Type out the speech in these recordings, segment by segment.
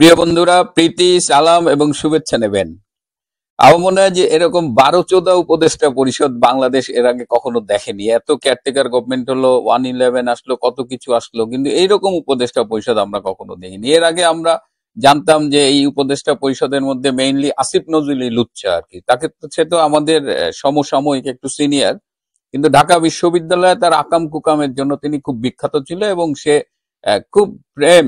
প্রিয় বন্ধুরা, প্রীতি, সালাম এবং শুভেচ্ছা নেবেন। আমার মনে হয় যে এরকম 12-14 উপদেষ্টা পরিষদ বাংলাদেশ এর আগে কখনো দেখেনি। এত কেয়ারটেকার গভর্নমেন্ট হলো, 111 আসলো, কত কিছু আসলো, কিন্তু এইরকম উপদেষ্টা পরিষদ আমরা কখনো দেখিনি। এর আগে আমরা জানতাম যে এই উপদেষ্টা পরিষদের মধ্যে মেইনলি আসিফ নজরুলই লুচ্চা আর কি। তাকে তো সে তো আমাদের সমসাময়িক একটু সিনিয়র, কিন্তু ঢাকা বিশ্ববিদ্যালয়ে তার আকাম কুকামের জন্য তিনি খুব বিখ্যাত ছিল এবং সে খুব প্রেম,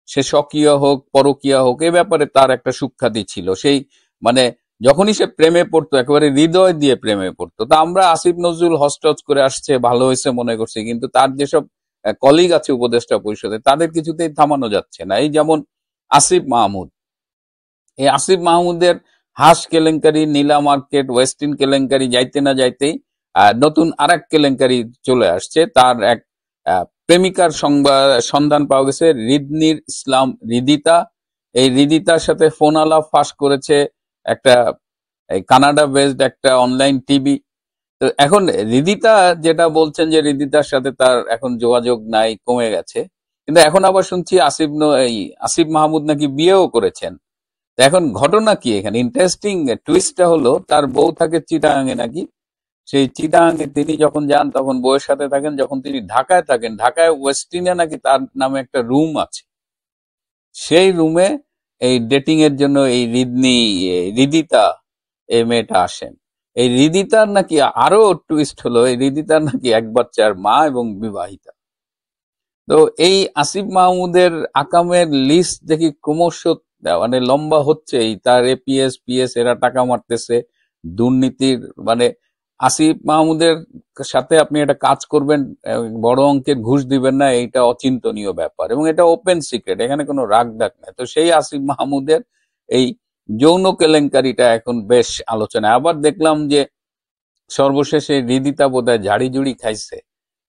সে স্বকীয় হোক পরকীয়া হোক, এ ব্যাপারে তার একটা সুখ্যাতি ছিল। সেই মানে যখনই সে প্রেমে পড়তো একেবারে হৃদয় দিয়ে প্রেমে পড়তো। তা আমরা আসিফ নজরুল হস্টজ করে আসছে, ভালো হয়েছে মনে করছি, কিন্তু তার যেসব কলিগ আছে উপদেষ্টা পরিষদে তাদের কিছুতেই থামানো যাচ্ছে না। এই যেমন আসিফ মাহমুদ, এই আসিফ মাহমুদের হাঁস কেলেঙ্কারি, নীলা মার্কেট, ওয়েস্টিন কেলেঙ্কারি যাইতে না যাইতেই নতুন আরেক কেলেঙ্কারি চলে আসছে। তার এক প্রেমিকার সন্ধান পাওয়া গেছে, রিদনির ইসলাম রিদিতা। এই রিদিতার সাথে ফোন আলাপ ফাঁস করেছে একটা কানাডা বেসড একটা অনলাইন টিভি। তো এখন রিদিতা যেটা বলছেন যে রিদিতার সাথে তার এখন যোগাযোগ নাই, কমে গেছে, কিন্তু এখন আবার শুনছি এই আসিফ মাহমুদ নাকি বিয়েও করেছেন। তো এখন ঘটনা কি এখানে? ইন্টারেস্টিং টুইস্টটা হলো তার বউ থাকে চিটাগাঙে নাকি। সেই চিটাগাঙে তিনি যখন যান তখন বউয়ের সাথে থাকেন, যখন তিনি ঢাকায় থাকেন, ঢাকায় ওয়েস্টিনে নাকি তার নামে একটা রুম আছে। সেই রুমে এই ডেটিং এর জন্য এই রিদিতা, এই মেয়েটা আসেন। এই রিদিতার নাকি আরো টুইস্ট হলো, এই রিদিতার নাকি এক বাচ্চার মা এবং বিবাহিতা। তো এই আসিফ মাহমুদের আকামের লিস্ট দেখি ক্রমশ মানে লম্বা হচ্ছেই। তার এপিএস পিএস এরা টাকা মারতেছে দুর্নীতির, মানে আসিফ মাহমুদের সাথে আপনি একটা কাজ করবেন, বড় অঙ্কের ঘুষ দিবেন না, এইটা অচিন্তনীয় ব্যাপার এবং এটা ওপেন সিক্রেট, এখানে কোনো রাগ ডাক নাই। তো সেই আসিফ মাহমুদের এই যৌন কেলেঙ্কারিটা এখন বেশ আলোচনায়। আবার দেখলাম যে সর্বশেষে রিদিতা বোধহয় ঝাড়ি জুড়ি খাইছে,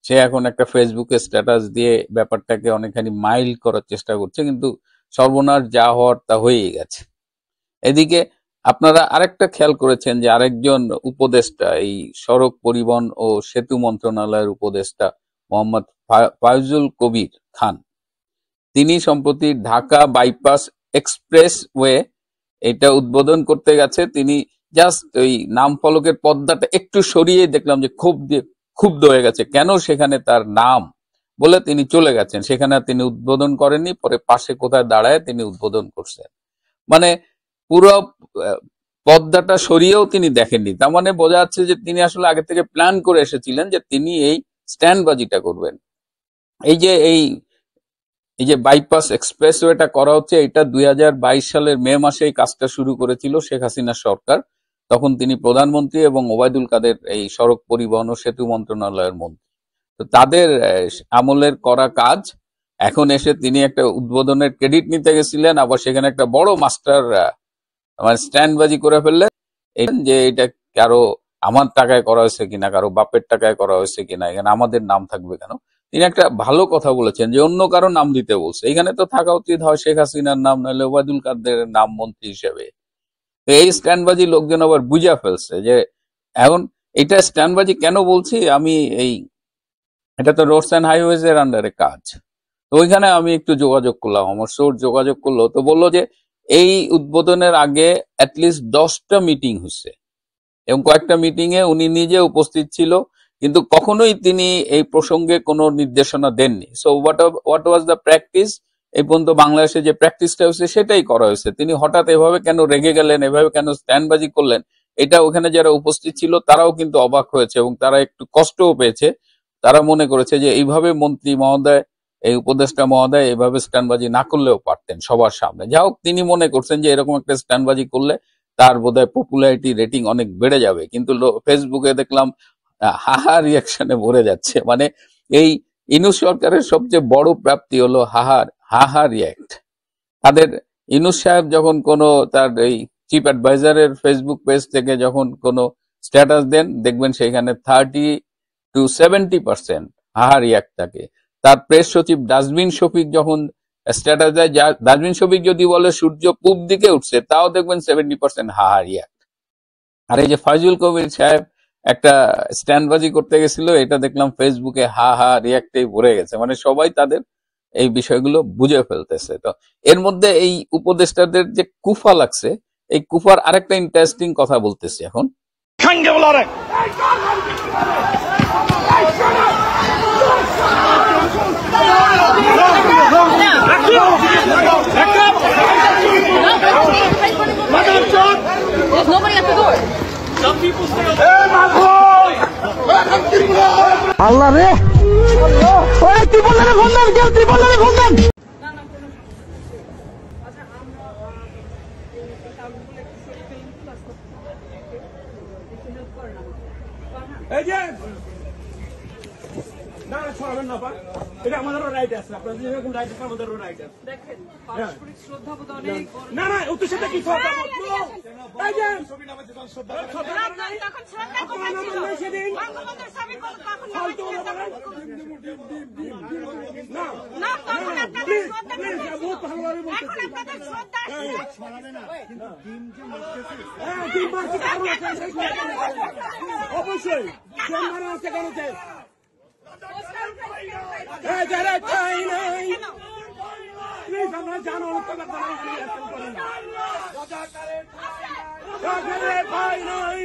সে এখন একটা ফেসবুকে স্ট্যাটাস দিয়ে ব্যাপারটাকে অনেকখানি মাইল্ড করার চেষ্টা করছে, কিন্তু সর্বনাশ যা হওয়ার তা হয়েই গেছে। এদিকে আপনারা আরেকটা খেয়াল করেছেন যে আরেকজন উপদেষ্টা, এই সড়ক পরিবহন ও সেতু মন্ত্রণালয়ের উপদেষ্টা মোহাম্মদ ফায়জুল কবির খান, তিনি সম্প্রতি ঢাকা বাইপাস এক্সপ্রেসওয়ে এটা উদ্বোধন করতে গেছে। তিনি জাস্ট ওই নাম ফলকের পর্দাটা একটু সরিয়ে দেখলাম যে ক্ষুব্ধ হয়ে গেছে, কেন সেখানে তার নাম বলে তিনি চলে গেছেন। সেখানে তিনি উদ্বোধন করেননি, পরে পাশে কোথায় দাঁড়ায় তিনি উদ্বোধন করছেন। মানে পুরো পর্দাটা সরিয়েও তিনি দেখেননি। তার মানে বোঝা যাচ্ছে যে তিনি আসলে আগে থেকে প্ল্যান করে এসেছিলেন যে তিনি এই স্ট্যান্ডবাজিটা করবেন। এই যে এই যে বাইপাস এক্সপ্রেসওয়েটা করা হচ্ছে, এটা 2022 সালের মে মাসে এই কাজটা শুরু করেছিল শেখ হাসিনা সরকার। তখন তিনি প্রধানমন্ত্রী এবং ওবায়দুল কাদের এই সড়ক পরিবহন ও সেতু মন্ত্রণালয়ের মন্ত্রী। তো তাদের আমলের করা কাজ, এখন এসে তিনি একটা উদ্বোধনের ক্রেডিট নিতে গেছিলেন, আবার সেখানে একটা বড় মাস্টার মানে স্ট্যান্ডবাজি করে ফেললেন যে এটা কারো আমার টাকায় করা হয়েছে কিনা, কারো বাপের টাকায় করা হয়েছে কিনা, এখানে আমাদের নাম থাকবে কেন। তিনি একটা ভালো কথা বলেছেন যে অন্য কারো নাম দিতে বলছে, এখানে তো থাকা উচিত হয় শেখ হাসিনার নাম, নাহলে ওবায়দুল কাদের নাম মন্ত্রী হিসেবে। তো এই স্ট্যান্ডবাজি লোকজন আবার বুঝা ফেলছে যে এখন এটা স্ট্যান্ডবাজি কেন বলছি আমি। এটা তো রোডস অ্যান্ড হাইওয়েজ এর আন্ডারে কাজ। তো ওইখানে আমি একটু যোগাযোগ করলাম, আমার সোর্স যোগাযোগ করলো, তো বললো যে এই উদ্বোধনের আগে অ্যাটলিস্ট 10টা মিটিং হচ্ছে এবং কয়েকটা মিটিং এ উনি নিজে উপস্থিত ছিল, কিন্তু কখনোই তিনি এই প্রসঙ্গে কোনো নির্দেশনা দেননি। So what was the practice? এই পর্যন্ত বাংলাদেশে যে প্র্যাকটিসটা হয়েছে সেটাই করা হয়েছে। তিনি হঠাৎ এভাবে কেন রেগে গেলেন, এভাবে কেন স্ট্যান্ডবাজি করলেন, এটা ওখানে যারা উপস্থিত ছিল তারাও কিন্তু অবাক হয়েছে এবং তারা একটু কষ্টও পেয়েছে। তারা মনে করেছে যে এইভাবে মন্ত্রী মহোদয়, এই উপদেষ্টা মহোদয় এইভাবে স্ট্যান্ডবাজি না করলেও পারতেন সবার সামনে। যা হোক, তিনি মনে করছেন যে এরকম একটা স্ট্যান্ডবাজি করলে তার বোধহয় পপুলারিটি রেটিং অনেক বেড়ে যাবে, কিন্তু ফেসবুকে দেখলাম হাহা রিয়াকশনে ভরে যাচ্ছে। মানে এই ইনুস সরকারের সবচেয়ে বড় প্রাপ্তি হলো হাহা রিয়াক্ট। তাদের ইনুস সাহেব যখন কোনো তার এই চিফ অ্যাডভাইজারের ফেসবুক পেজ থেকে যখন কোনো স্ট্যাটাস দেন, দেখবেন সেখানে 30-70% হাহা রিয়াক্ট থাকে। তার প্রেস সচিব ডাস্টবিন শফিক যখন স্ট্যাটাস দেয়, ডাস্টবিন শফিক যদি বলে সূর্য পূব দিকে উঠছে, তাও দেখবেন 70% হাহা রিয়াক্ট। আর এই যে ফয়জুল কবির সাহেব একটা স্ট্যান্ডবাজি করতে গেছিল, এটা দেখলাম ফেসবুকে হা হা রিয়াক্টেই ভরে গেছে। মানে সবাই তাদের এই বিষয়গুলো বুঝে ফেলতেছে। তো এর মধ্যে এই উপদেষ্টাদের যে কুফা লাগছে, এই কুফার আরেকটা ইন্টারেস্টিং কথা বলতেছি এখন। There's nobody at the door. Some people say, Allah re! Oye, triple le phone then, triple le phone দেন। না না কোনো সমস্যা নেই। আচ্ছা আমরা এই কাজগুলো একটু সরিয়ে ক্লাস করতে একটু হেল্প করেন আমাকে। এই যে না ছড়াবেন না বাবা, এটা আমাদেরও রাইট আছে, আপনাদের যেরকম রাইট আছে আমাদেরও রাইট আছে। দেখেন পারস্পরিক শ্রদ্ধাবোধ অনেক না না ওর সাথে কি শ্রদ্ধা করব, এই যে ছবি নামে যখন শ্রদ্ধা করেন তখন শ্রদ্ধা কোথায় ছিল? বঙ্গবন্ধুর ছবি কখন নামে না না তখন আপনাদের শ্রদ্ধা বহুত ভালোভাবে বলতেছেন, এখন আপনাদের শ্রদ্ধা ছড়াবে না কিন্তু ডিম যে মারতেছে, হ্যাঁ ডিম মারতে কারণ আছে অবশ্যই ডিম মারা আছে কারণ আছে। যারা চাই নাই প্লিজ আমরা জানো ভাই নাই।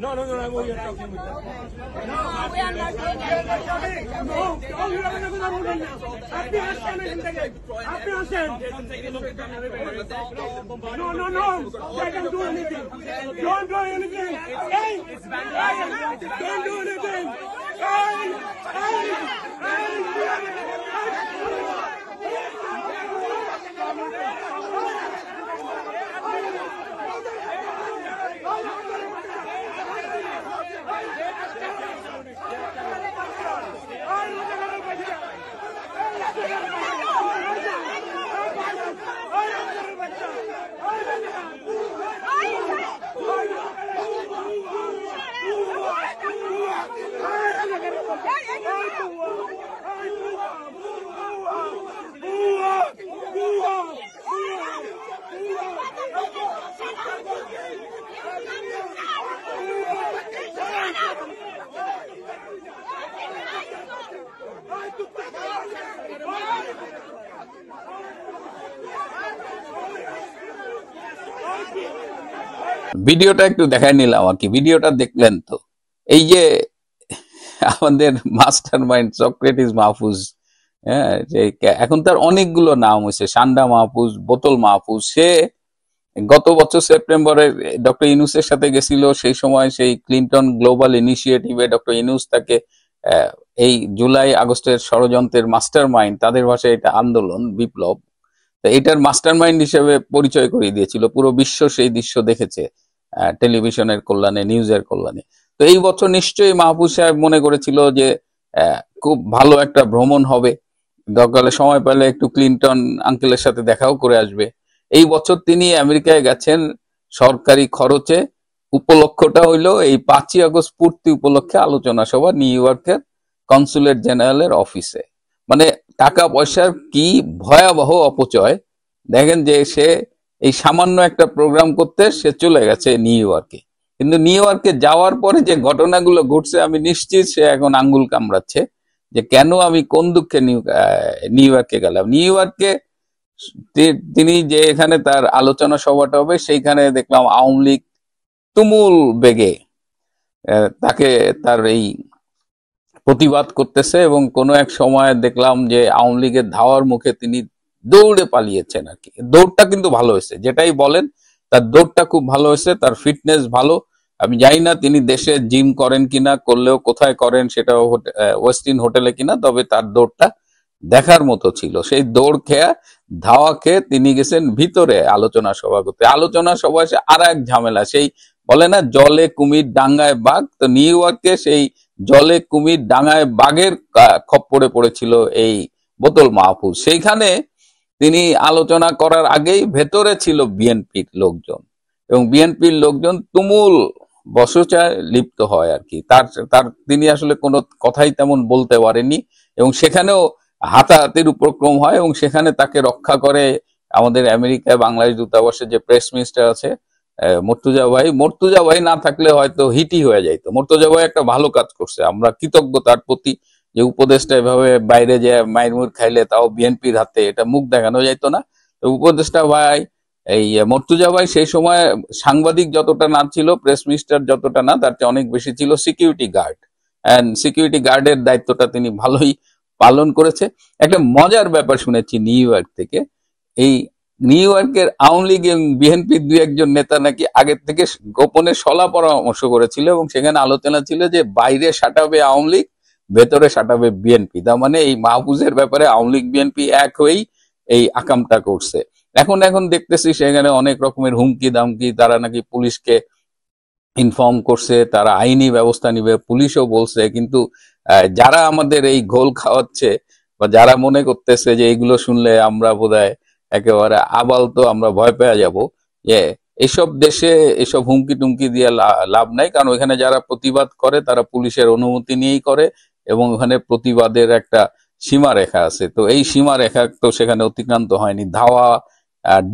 No, no, no, no, we are talking with them. No, we are not doing anything. No, you are not going to No, no, no, they can do anything. Don't do anything. Hey, don't do anything. ভিডিওটা একটু দেখাই নিলাম আর কি। ভিডিওটা দেখলেন তো, এই যে আমাদের মাস্টার মাইন্ড সক্রেটিস মাহফুজ, হ্যাঁ যে এখন তার অনেকগুলো নাম হয়েছে, সান্ডা মাহফুজ, বোতল মাহফুজ। সে গত বছর সেপ্টেম্বরে ডক্টর ইউনূসের সাথে গেছিল, সেই সময় সেই ক্লিনটন গ্লোবাল ইনিশিয়েটিভে ডক্টর ইউনূস তাকে এই জুলাই আগস্টের ষড়যন্ত্রের মাস্টার মাইন্ড, তাদের ভাষায় এটা আন্দোলন বিপ্লব, তো এটার মাস্টার মাইন্ড হিসেবে পরিচয় করিয়ে দিয়েছিল। পুরো বিশ্ব সেই দৃশ্য দেখেছে টেলিভিশনের কল্যাণে, নিউজের কল্যাণে। তো এই বছর নিশ্চয়ই মাহফুজ সাহেব মনে করেছিল যে খুব ভালো একটা ভ্রমণ হবে, দরকারে সময় পেলে একটু ক্লিনটন আঙ্কেলের সাথে দেখাও করে আসবে। এই বছর তিনি আমেরিকায় গেছেন সরকারি খরচে। উপলক্ষটা হইলো এই 5ই আগস্ট পূর্তি উপলক্ষে আলোচনা সভা নিউ ইয়র্কের কনসুলেট জেনারেলের অফিসে। মানে টাকা পয়সার কি ভয়াবহ অপচয় দেখেন, যে সে এই সামান্য একটা প্রোগ্রাম করতে সে চলে গেছে নিউ ইয়র্কে, কিন্তু নিউ ইয়র্কে যাওয়ার পরে যে ঘটনাগুলো ঘটছে আমি নিশ্চিত সে এখন আঙ্গুল কামড়াচ্ছে যে কেন আমি কোন দুঃখে নিউ ইয়র্কে গেলাম। নিউ ইয়র্কে তিনি যে এখানে তার আলোচনা সভাটা হবে সেইখানে দেখলাম আওয়ামী লীগ তুমুল বেগে তাকে তার এই প্রতিবাদ করতেছে, এবং কোনো এক সময় দেখলাম যে আওয়ামী লীগের ধাওয়ার মুখে তিনি দৌড়ে পালিয়েছেন আর কি। দৌড়টা কিন্তু ভালো হয়েছে, যেটাই বলেন তার দৌড়টা খুব ভালো হয়েছে, তার ফিটনেস ভালো। আমি জানি না তিনি দেশে জিম করেন কিনা, করলেও কোথায় করেন সেটা ওয়েস্টিন হোটেলে কিনা, তবে তার দৌড়টা দেখার মতো ছিল। সেই দৌড় খেয়া ধাওয়া খেয়ে তিনি গেছেন ভিতরে আলোচনা সভা করতে। আলোচনা সভা সে আর এক ঝামেলা, সেই বলে না জলে কুমির ডাঙ্গায় বাঘ, তো নিউ ইয়র্কে সেই জলে কুমির ডাঙ্গায় বাঘের খপ্পরে পড়েছিল এই বোতল মাহফুজ। সেইখানে তিনি আলোচনা করার আগেই ভেতরে ছিল বিএনপির লোকজন, এবং বিএনপির লোকজন তুমুল বচসায় লিপ্ত হয় আর কি। তার তিনি আসলে কোনো কথাই তেমন বলতে পারেননি, এবং সেখানেও হাতাহাতির উপক্রম হয়, এবং সেখানে তাকে রক্ষা করে আমাদের আমেরিকায় বাংলাদেশ দূতাবাসের যে প্রেস মিনিস্টার আছে মর্তুজা ভাই না থাকলে হয়তো হিটই হয়ে যাইতো। মর্তুজা ভাই একটা ভালো কাজ করছে, আমরা কৃতজ্ঞ তার প্রতি, যে উপদেষ্টা এভাবে বাইরে যে মায়ের মুখ খাইলে তাও বিএনপির হাতে, এটা মুখ দেখানো যাইতো না। তো উপদেষ্টা ভাই এই মর্তুজা ভাই সেই সময় সাংবাদিক যতটা না ছিল, প্রেস মিনিস্টার যতটা না, তার চেয়ে অনেক বেশি ছিল সিকিউরিটি গার্ড। এন্ড সিকিউরিটি গার্ডের দায়িত্বটা তিনি ভালোই পালন করেছে। একটা মজার ব্যাপার শুনেছি নিউ ইয়র্ক থেকে, এই নিউ ইয়র্কের আওয়ামী লীগ এবং বিএনপির দুই একজন নেতা নাকি আগের থেকে গোপনে সলা পরামর্শ করেছিল, এবং সেখানে আলোচনা ছিল যে বাইরে সাটাবে আওয়ামী লীগ, ভেতরে সাটাবে বিএনপি। তার মানে এই মাহফুজের ব্যাপারে আওয়ামী লীগ বিএনপি এক হয়েই এই আকামটা করছে। এখন এখন দেখতেছি সেখানে অনেক রকমের হুমকি দামকি, তারা নাকি পুলিশকে ইনফর্ম করছে, তারা আইনি ব্যবস্থা নিবে, পুলিশও বলছে। কিন্তু যারা আমাদের এই ঘোল খাওয়াচ্ছে, বা যারা মনে করতেছে যে এইগুলো শুনলে আমরা বোধহয় একেবারে আবাল, তো আমরা ভয় পেয়ে যাব, যে এসব দেশে এসব হুমকি টুমকি দিয়ে লাভ নাই। কারণ ওখানে যারা প্রতিবাদ করে তারা পুলিশের অনুমতি নিয়েই করে, এবং ওখানে প্রতিবাদের একটা সীমারেখা আছে। তো এই সীমারেখা তো সেখানে অতিক্রান্ত হয়নি। ধাওয়া,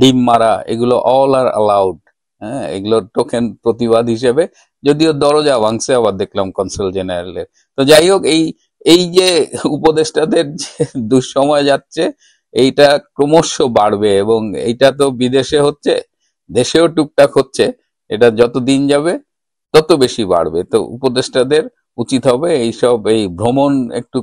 ডিম মারা, এগুলো অল আর অ্যালাউড। হ্যাঁ, এগুলোর টোকেন প্রতিবাদ হিসেবে, যদিও দরজা ভাঙছে আবার দেখলাম কনসাল জেনারেলের। তো যাই হোক, এই এই যে উপদেষ্টাদের যে দুঃসময় যাচ্ছে, এইটা ক্রমশ বাড়বে, এবং এইটা তো বিদেশে হচ্ছে, দেশেও টুকটাক হচ্ছে। এটা যত দিন যাবে তত বেশি বাড়বে। তো উপদেষ্টাদের উচিত হবে এইসব এই ভ্রমণ একটু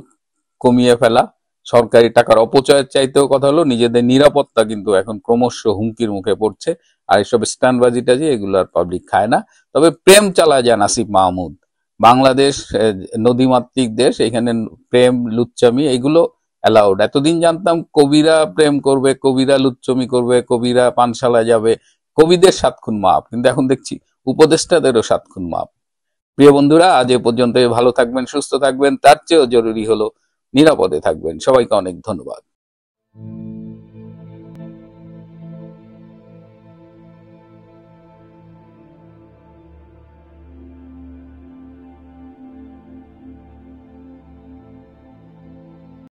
কমিয়ে ফেলা। সরকারি টাকার অপচয়ের চাইতেও কথা হলো, নিজেদের নিরাপত্তা কিন্তু এখন ক্রমশ হুমকির মুখে পড়ছে। আর এইসব স্ট্যান্ডবাজি টাজি এগুলো আর পাবলিক খায় না। তবে প্রেম চালায় যায় আসিফ মাহমুদ। বাংলাদেশ নদীমাতৃক দেশ, এখানে প্রেম লুচ্চামি এগুলো অ্যালাউড। এতদিন জানতাম কবিরা প্রেম করবে, কবিরা লুচ্চমি করবে, কবিরা পানশালায় যাবে, কবিদের 7 খুন মাপ, কিন্তু এখন দেখছি উপদেষ্টাদেরও 7 খুন মাপ। প্রিয় বন্ধুরা, আজ এ পর্যন্ত। ভালো থাকবেন, সুস্থ থাকবেন, তার চেয়েও জরুরি হলো নিরাপদে থাকবেন। সবাইকে অনেক ধন্যবাদ।